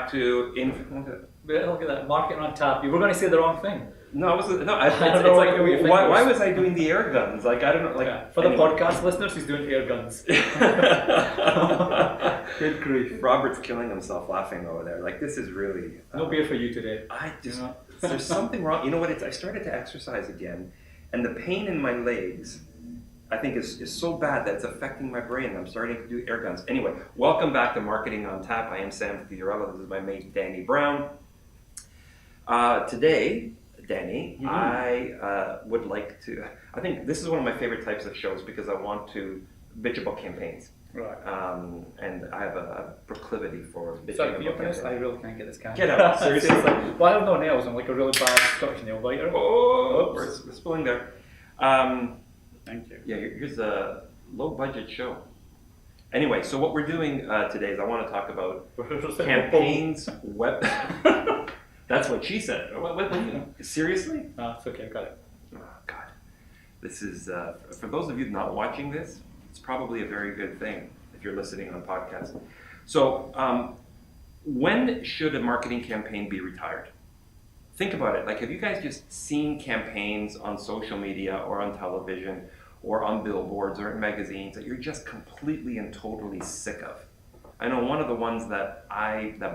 back to Look at that, marketing on tap. You were going to say the wrong thing. No, it's don't know like, what you think why was. was I doing the air guns? Like, I don't know. Like, Yeah. For the podcast listeners, he's doing air guns. Good grief. Robert's killing himself laughing over there. Like, this is really... No beer for you today. There's something wrong. You know what? I started to exercise again, and the pain in my legs, I think, is so bad that it's affecting my brain. I'm starting to do air guns. Anyway, welcome back to Marketing on Tap. I am Sam Fiorello. This is my mate, Danny Brown. Today... Danny, I would like to, I think this is one of my favorite types of shows because I want to bitch about campaigns. Right. And I have a proclivity for bitching Sorry, about for your campaigns. I really can't get this can. Get out, seriously. Well, I have no nails. I'm like a really bad Scottish nail biter. Oh, we're spilling there. Thank you. Yeah, here's a low budget show. Anyway, so what we're doing today is I want to talk about campaigns, That's what she said. Seriously? No, it's okay, I've got it. Oh, God. This is, for those of you not watching this, it's probably a very good thing if you're listening on podcast. So, when should a marketing campaign be retired? Think about it. Like, have you guys just seen campaigns on social media or on television or on billboards or in magazines that you're just completely and totally sick of? I know one of the ones that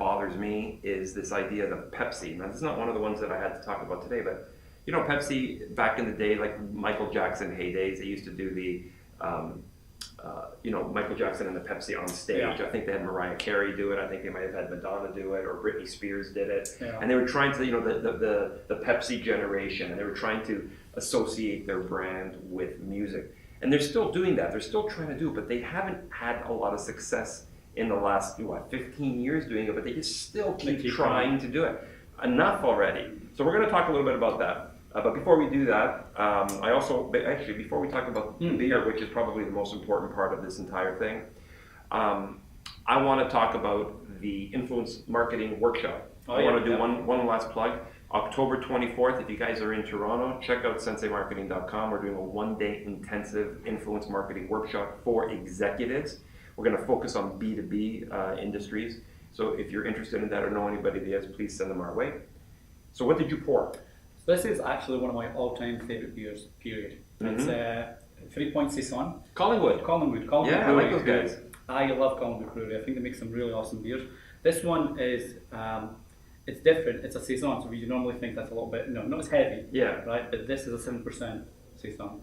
bothers me is this idea of Pepsi. Now, this is not one of the ones that I had to talk about today, but you know, Pepsi back in the day, like Michael Jackson heydays, they used to do the, Michael Jackson and the Pepsi on stage. Yeah. I think they had Mariah Carey do it. I think they might have had Madonna do it, or Britney Spears did it. Yeah. And they were trying to, the Pepsi generation, and they were trying to associate their brand with music. And they're still doing that. They're still trying to do it, but they haven't had a lot of success in the last 15 years doing it, but they just still keep trying to do it. Enough already. So we're going to talk a little bit about that. But before we do that, before we talk about beer, which is probably the most important part of this entire thing, I want to talk about the influence marketing workshop. I want to do one last plug. October 24th, if you guys are in Toronto, check out senseimarketing.com. We're doing a one-day intensive influence marketing workshop for executives. We're going to focus on B2B industries. So if you're interested in that or know anybody that is, please send them our way. So what did you pour? So this is actually one of my all-time favourite beers, period. It's 3 Point Saison. Collingwood. Yeah, I like those guys. I love Collingwood Brewery. I think they make some really awesome beers. This one is, it's different. It's a Saison, so you normally think that's a little bit, not as heavy. Yeah. Right, but this is a 7%.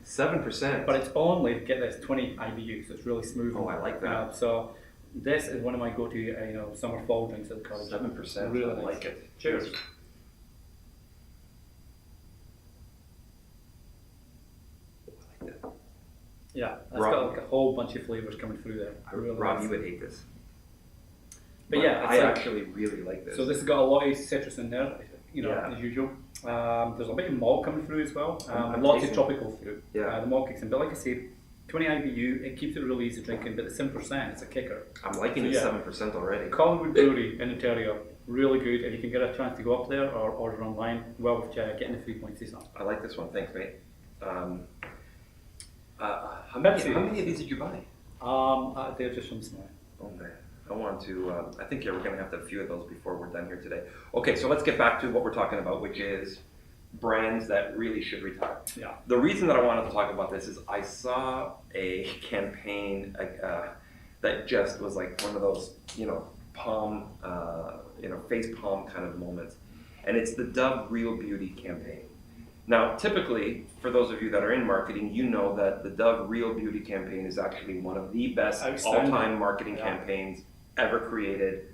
7%. But it's only, get this, 20 IBU, so it's really smooth. Oh, I like that. So this is one of my go-to, summer fall drinks at the college. 7%. Really I nice. like it. Cheers. I like that. Yeah, it's got like a whole bunch of flavors coming through there. Really Rob, nice. you would hate this. But yeah, I actually really like this. So this has got a lot of citrus in there, as usual. There's a bit of malt coming through as well. Lots of tropical fruit. Yeah. The malt kicks in, but like I say, 20 IBU, it keeps it really easy drinking, but the 7%, it's a kicker. I'm liking the 7% already. Collingwood Brewery in Ontario, really good. If you can get a chance to go up there or order online, well worth getting the 3 Point Saison. I like this one, thanks mate. How many of these did you buy? They're just from Smart. Okay. I want to, I think we're going to have a few of those before we're done here today. Okay, so let's get back to what we're talking about, which is brands that really should retire. Yeah. The reason that I wanted to talk about this is I saw a campaign that just was like one of those, palm, face palm kind of moments. And it's the Dove Real Beauty campaign. Now, typically, for those of you that are in marketing, you know that the Dove Real Beauty campaign is actually one of the best all-time marketing campaigns ever created.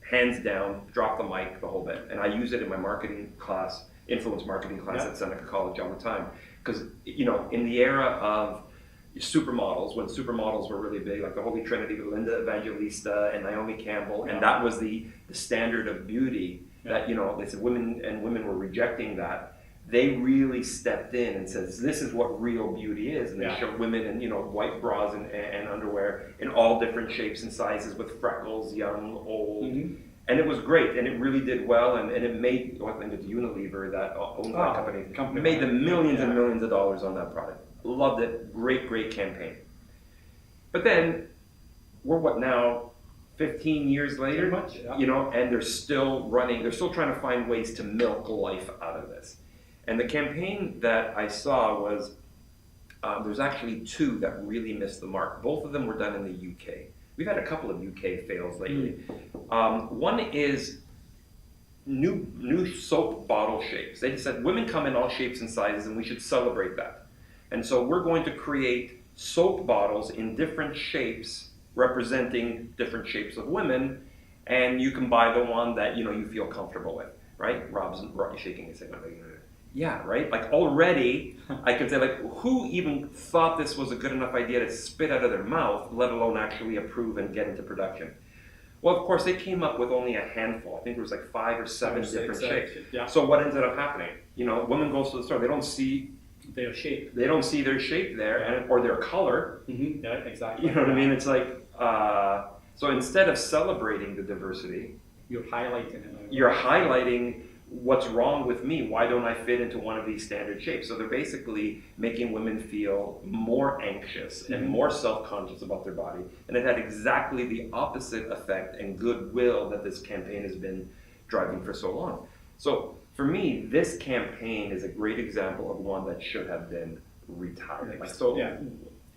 Hands down, drop the mic, the whole bit. And I use it in my marketing class, influence marketing class at Seneca College all the time. Because, in the era of supermodels, when supermodels were really big, like the Holy Trinity with Linda Evangelista and Naomi Campbell, and that was the standard of beauty that, they said women were rejecting that. They really stepped in and said, this is what real beauty is. And they showed women in, white bras and underwear in all different shapes and sizes with freckles, young, old. Mm-hmm. And it was great. And it really did well. And it made, I think it's Unilever that owns that company. Made them millions and millions of dollars on that product. Loved it. Great, great campaign. But then, we're now 15 years later, Pretty much, yeah. you know, and they're still running, they're still trying to find ways to milk life out of this. And the campaign that I saw was, there's actually two that really missed the mark. Both of them were done in the UK. We've had a couple of UK fails lately. One is new soap bottle shapes. They said women come in all shapes and sizes and we should celebrate that. And so we're going to create soap bottles in different shapes representing different shapes of women, and you can buy the one that you feel comfortable with, right? Rob's shaking his head. Yeah, right? Like already, I could say, like, who even thought this was a good enough idea to spit out of their mouth, let alone actually approve and get into production? Well, of course, they came up with only a handful. I think there was like 5 or 7 different shapes. Yeah. So what ended up happening? Women goes to the store, they don't see their shape. They don't see their shape there, or their color. Mm-hmm. Yeah, exactly. You know what I mean? It's like, so instead of celebrating the diversity, you're highlighting it. You're highlighting what's wrong with me. Why don't I fit into one of these standard shapes? So they're basically making women feel more anxious and more self-conscious about their body. And it had exactly the opposite effect and goodwill that this campaign has been driving for so long. So for me, this campaign is a great example of one that should have been retired.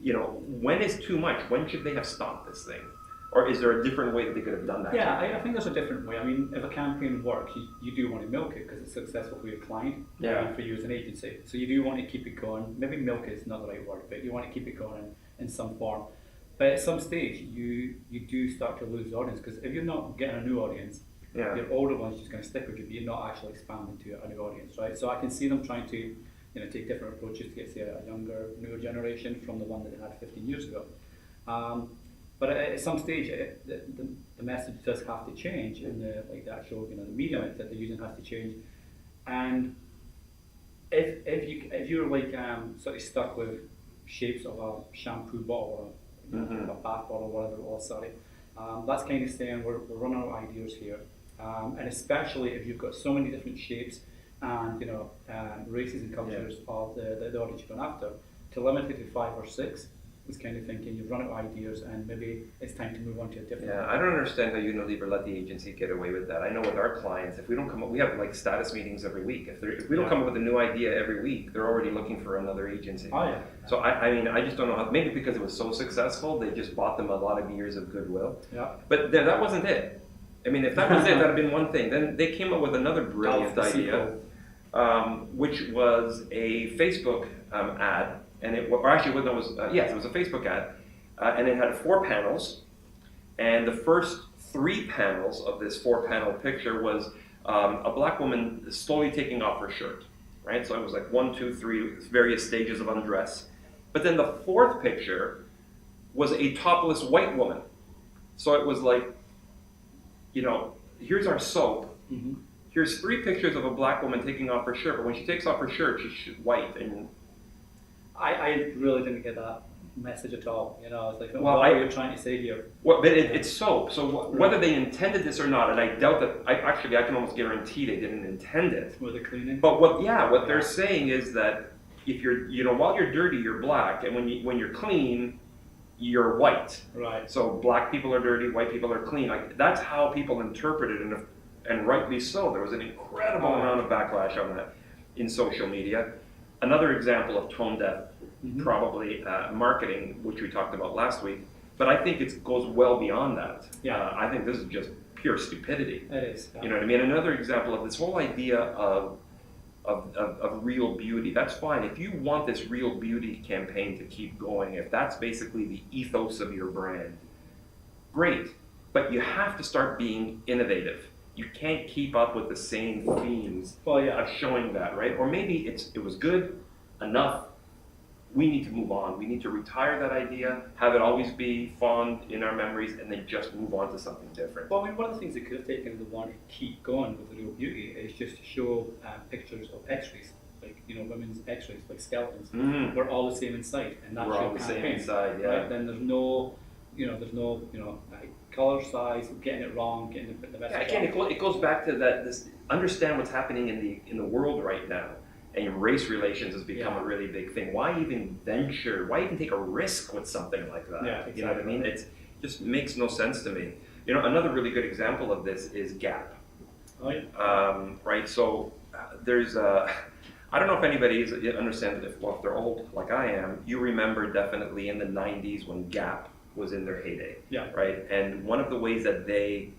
When is too much? When should they have stopped this thing? Or is there a different way that they could have done that? Yeah, I think there's a different way. I mean, if a campaign works, you do want to milk it because it's successful for your client and for you as an agency. So you do want to keep it going. Maybe milk is not the right word, but you want to keep it going in some form. But at some stage, you do start to lose audience, because if you're not getting a new audience, your older one's just going to stick with you, but you're not actually expanding to a new audience, right? So I can see them trying to take different approaches to get, say, a younger, newer generation from the one that they had 15 years ago. But at some stage, the message does have to change, and the actual the medium that they're using has to change. And if you're sort of stuck with shapes of a shampoo bottle or a bath bottle, whatever it was, that's kind of saying we're running out of ideas here. And especially if you've got so many different shapes and races and cultures of the audience you're going after, to limit it to 5 or 6. Was kind of thinking you've run out of ideas and maybe it's time to move on to a different. I don't understand how Unilever let the agency get away with that. I know with our clients, if we don't come up, we have status meetings every week. If we don't come up with a new idea every week, they're already looking for another agency. Oh yeah. So I just don't know how. Maybe because it was so successful, they just bought them a lot of years of goodwill. Yeah. But that wasn't it. I mean, if that was it, that'd have been one thing. Then they came up with another brilliant idea, which was a Facebook ad. And it was a Facebook ad, and it had 4 panels, and the first 3 panels of this 4-panel picture was a black woman slowly taking off her shirt, right? So it was like 1, 2, 3, various stages of undress. But then the 4th picture was a topless white woman. So it was like, here's our soap. Mm-hmm. Here's 3 pictures of a black woman taking off her shirt, but when she takes off her shirt, she's white. And I really didn't get that message at all. It's like, what are you trying to say here? Well, but it's soap. So whether they intended this or not, and I doubt that. I can almost guarantee they didn't intend it. Were they cleaning? But what they're saying is that if you're while you're dirty, you're black, and when you're clean, you're white. Right. So black people are dirty, white people are clean. Like that's how people interpret it, and rightly so. There was an incredible amount of backlash on that in social media. Another example of tone-deaf, probably marketing, which we talked about last week, but I think it goes well beyond that. Yeah. I think this is just pure stupidity. It is. Yeah. You know what I mean? Another example of this whole idea of real beauty. That's fine. If you want this real beauty campaign to keep going, if that's basically the ethos of your brand, great. But you have to start being innovative. You can't keep up with the same themes of showing that, right? Or maybe it was good enough. We need to move on. We need to retire that idea, have it always be fond in our memories, and then just move on to something different. Well, I mean, one of the things that could have taken the one to keep going with the real beauty is just to show pictures of X-rays, like women's X-rays, like skeletons. We're all the same inside, and that's we're all your the campaign, same inside. Yeah. Right? Then there's no color, size, getting it wrong, getting the message. Again, it goes back to that. This understand what's happening in the world right now, and race relations has become a really big thing. Why even venture? Why even take a risk with something like that? Yeah, exactly. You know what I mean? It just makes no sense to me. Another really good example of this is Gap. Oh, yeah. Right, so there's I don't know if anybody understands it. If they're old like I am, you remember definitely in the 90s when Gap was in their heyday, Yeah. right? And one of the ways that they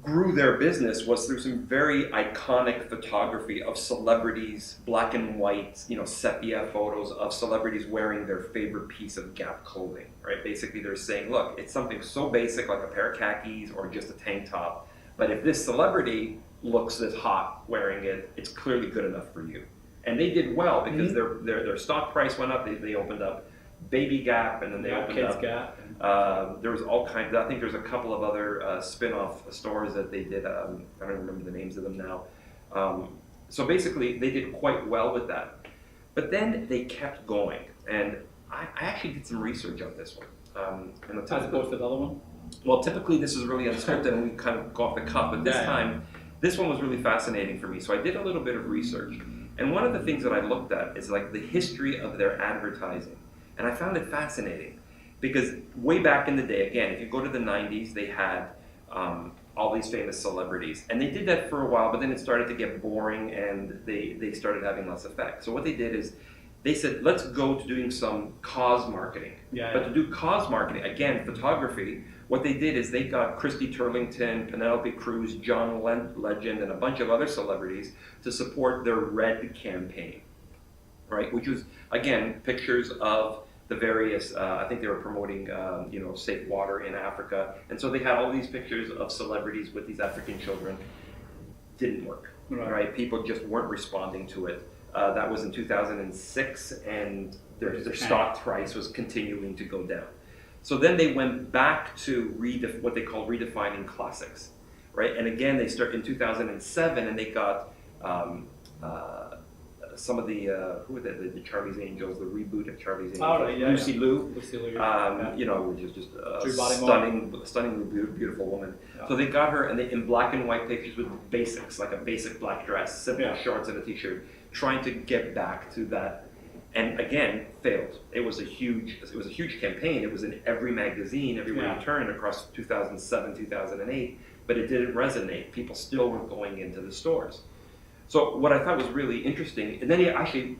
grew their business was through some very iconic photography of celebrities, black and white, sepia photos of celebrities wearing their favorite piece of Gap clothing, right? Basically, they're saying, look, it's something so basic like a pair of khakis or just a tank top, but if this celebrity looks as hot wearing it, it's clearly good enough for you. And they did well because their stock price went up. They opened up Baby Gap, and then they opened Kids up Gap. there was all kinds. I think there's a couple of other spin-off stores that they did. I don't remember the names of them now. So basically, they did quite well with that. But then they kept going, and I actually did some research on this one. As opposed to the other one? Well, typically this is really unscripted, and we kind of go off the cuff. But this time, this one was really fascinating for me. So I did a little bit of research, and one of the things that I looked at is like the history of their advertising, and I found it fascinating. Because way back in the day, again, if you go to the 90s, they had all these famous celebrities. And they did that for a while, but then it started to get boring and they started having less effect. So what they did is they said, let's go to doing some cause marketing. But to do cause marketing, again, photography, what they did is they got Christy Turlington, Penelope Cruz, John Legend, and a bunch of other celebrities to support their Red campaign, right? Which was, again, pictures of the various, I think they were promoting, safe water in Africa. And so they had all these pictures of celebrities with these African children. Didn't work, right? People just weren't responding to it. That was in 2006, and their stock price was continuing to go down. So then they went back to what they call redefining classics, right? And again, they start in 2007, and they got some of the who were the Charlie's Angels, the reboot of Charlie's Angels, Lucy Liu, which is just a stunningly beautiful woman. Yeah. So they got her, and they in black and white pictures with basics, like a basic black dress, simple shorts and a t-shirt, trying to get back to that, and again failed. It was a huge campaign. It was in every magazine, everywhere you turn across 2007, 2008, but it didn't resonate. People still weren't going into the stores. So what I thought was really interesting, and then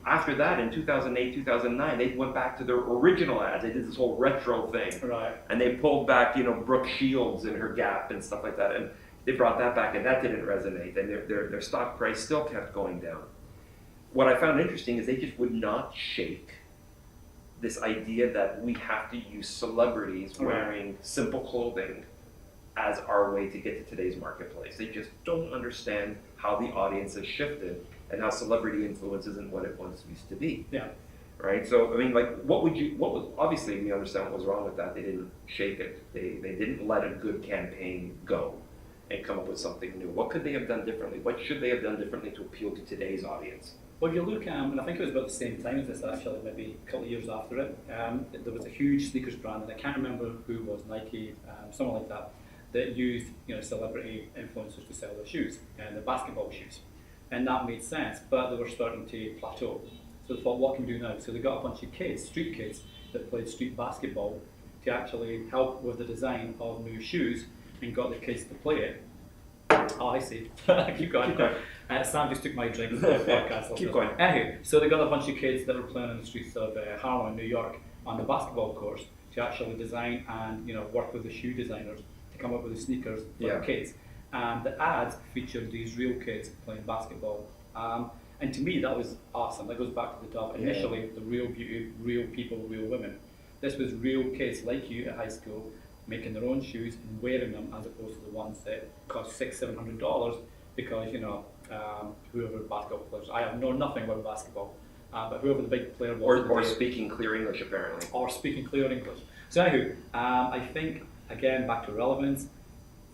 after that in 2008, 2009, they went back to their original ads. They did this whole retro thing, and they pulled back, Brooke Shields and her Gap and stuff like that, and they brought that back, and that didn't resonate, and their stock price still kept going down. What I found interesting is they just would not shake this idea that we have to use celebrities wearing simple clothing as our way to get to today's marketplace. They just don't understand how the audience has shifted and how celebrity influence isn't what it once used to be. Yeah. Right? So, I mean, obviously we understand what was wrong with that. They didn't shake it. They didn't let a good campaign go and come up with something new. What could they have done differently? What should they have done differently to appeal to today's audience? Well, if you look, and I think it was about the same time as this actually, maybe a couple of years after it, there was a huge sneakers brand, and I can't remember who was, Nike, someone like that, that used celebrity influencers to sell their shoes, and their basketball shoes. And that made sense, but they were starting to plateau. So they thought, what can we do now? So they got a bunch of kids, street kids, that played street basketball to actually help with the design of new shoes and got the kids to play it. Oh, I see. Keep going. Sam just took my drink from the podcast. Keep going. Anyway, so they got a bunch of kids that were playing on the streets of Harlem, New York, on the basketball course to actually design and work with the shoe designers to come up with the sneakers for the kids. And the ads featured these real kids playing basketball. And to me, that was awesome. That goes back to the top. Initially, the real beauty, real people, real women. This was real kids like you at high school making their own shoes and wearing them, as opposed to the ones that cost $600-700 because whoever basketball players. I know nothing about basketball, but whoever the big player was. Or speaking clear English, apparently. Or speaking clear English. So anywho, I think again back to relevance.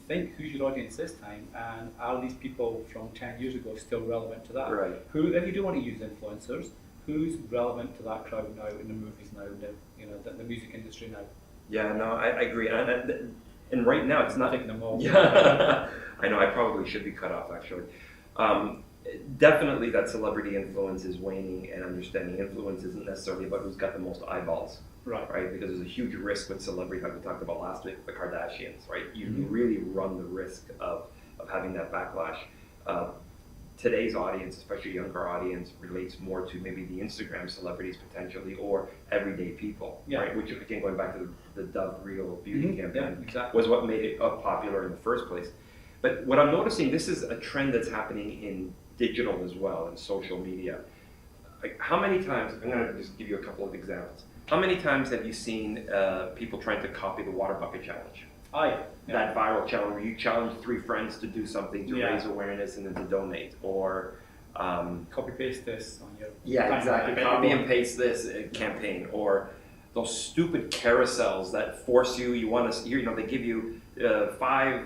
Think who's your audience this time, and are these people from 10 years ago still relevant to that? Right. Who, if you do want to use influencers, who's relevant to that crowd now in the movies now, the music industry now? Yeah, no, I agree, and right now it's not taking them all. Yeah, I know. I probably should be cut off actually. definitely that celebrity influence is waning, and understanding influence isn't necessarily about who's got the most eyeballs, Right. right? Because there's a huge risk with celebrity, like we talked about last week, the Kardashians, right? You Mm-hmm. really run the risk of having that backlash. Today's audience, especially younger audience, relates more to maybe the Instagram celebrities potentially, or everyday people, Yeah. right? Which, again, going back to the Dove Real Beauty Mm-hmm. campaign, Yeah, exactly. was what made it popular in the first place. But what I'm noticing, this is a trend that's happening in digital as well, in social media. Like, how many times, I'm going to just give you a couple of examples. How many times have you seen people trying to copy the water bucket challenge? That viral challenge where you challenge 3 friends to do something to raise awareness and then to donate, or copy paste this on your exactly, copy and paste this campaign, or those stupid carousels that force you want to, they give you 5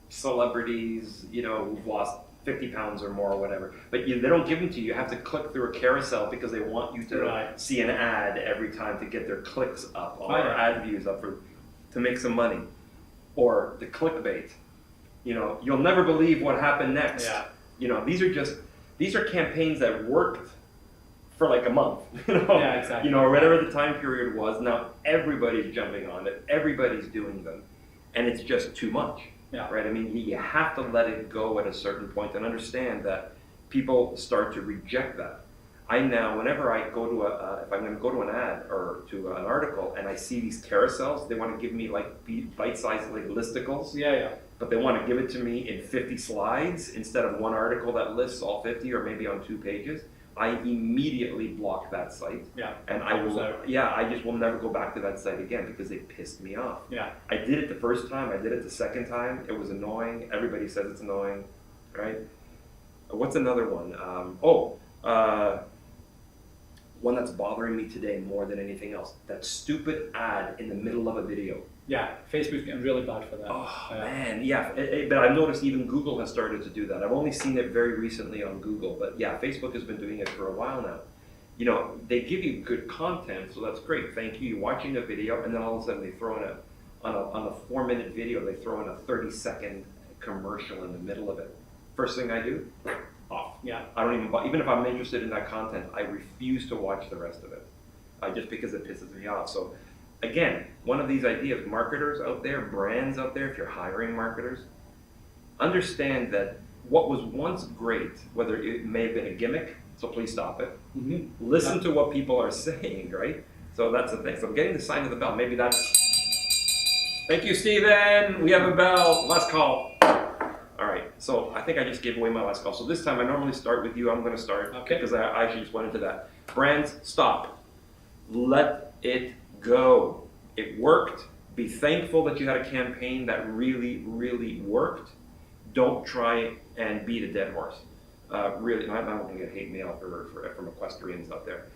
celebrities, who've lost 50 pounds or more or whatever, but they don't give them to you. You have to click through a carousel because they want you to see an ad every time to get their clicks up, or ad views up, to make some money. Or the clickbait, you'll never believe what happened next. These are campaigns that worked for like a month, exactly. Or whatever the time period was. Now everybody's jumping on it, everybody's doing them, and it's just too much. Right? I mean, you have to let it go at a certain point and understand that people start to reject that. Whenever I go to if I'm going to go to an ad or to an article and I see these carousels, they want to give me like bite-sized like listicles. But they want to give it to me in 50 slides instead of one article that lists all 50 or maybe on 2 pages. I immediately block that site. And I just will never go back to that site again because they pissed me off. I did it the first time, I did it the second time, it was annoying, everybody says it's annoying, right? What's another one? One that's bothering me today more than anything else, that stupid ad in the middle of a video. Facebook's getting really bad for that. Oh man, but I've noticed even Google has started to do that. I've only seen it very recently on Google, but Facebook has been doing it for a while now. They give you good content, so that's great. Thank you. You're watching a video, and then all of a sudden they throw in on a 4-minute video, they throw in a 30-second commercial in the middle of it. First thing I do, off. I don't even if I'm interested in that content, I refuse to watch the rest of it, just because it pisses me off. So again, one of these ideas, marketers out there, brands out there, if you're hiring marketers, understand that what was once great, whether it may have been a gimmick, so please stop it. Listen to what people are saying, right? So that's the thing. So I'm getting the sign of the bell. Maybe that's... Thank you, Steven. We have a bell. Last call. All right. So I think I just gave away my last call. So this time I normally start with you. I'm going to start because I actually just went into that. Brands, stop. Let it go. It worked. Be thankful that you had a campaign that really, really worked. Don't try and beat a dead horse. Really, I'm not going to get hate mail from equestrians out there.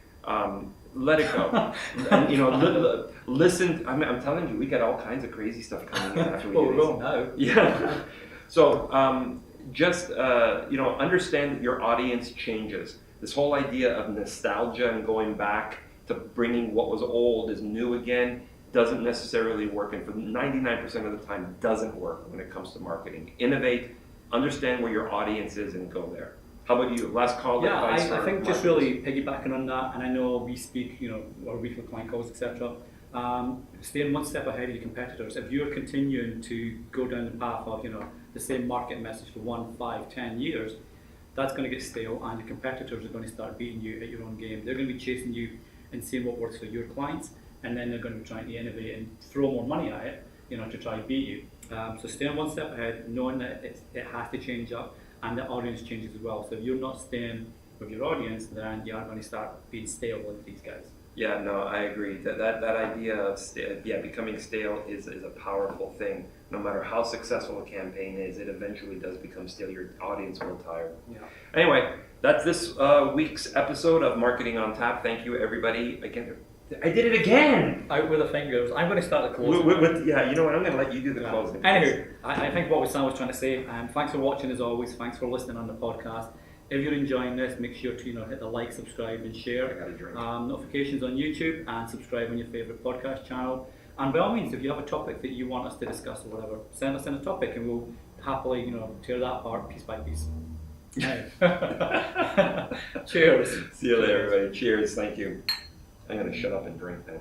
Let it go. And, listen. I'm telling you, we got all kinds of crazy stuff coming in after we do this. No. Yeah. So just understand that your audience changes. This whole idea of nostalgia and going back to bringing what was old is new again doesn't necessarily work, and for 99% of the time doesn't work when it comes to marketing. Innovate, understand where your audience is, and go there. How about you? Last call. I think just really piggybacking on that, and I know we speak, our weekly client calls, etc. Staying one step ahead of your competitors. If you're continuing to go down the path of, the same market message for 1, 5, 10 years, that's going to get stale, and the competitors are going to start beating you at your own game. They're going to be chasing you and seeing what works for your clients, and then they're going to be trying to innovate and throw more money at it, to try and beat you. So staying one step ahead, knowing that it has to change up, and the audience changes as well. So if you're not staying with your audience, then you are going to start being stale with these guys. Yeah, no, I agree. That idea of becoming stale is a powerful thing. No matter how successful a campaign is, it eventually does become stale. Your audience will tire. Yeah. Anyway, that's this week's episode of Marketing on Tap. Thank you, everybody. Again, I did it again! Out with the fingers. I'm going to start the closing. You know what? I'm going to let you do the closing. Anywho, I think what Sam was trying to say, thanks for watching as always. Thanks for listening on the podcast. If you're enjoying this, make sure to hit the like, subscribe, and share. I got a drink. Notifications on YouTube, and subscribe on your favourite podcast channel. And by all means, if you have a topic that you want us to discuss or whatever, send us in a topic, and we'll happily tear that apart piece by piece. Cheers. See you later, everybody. Cheers. Thank you. I'm going to shut up and drink now.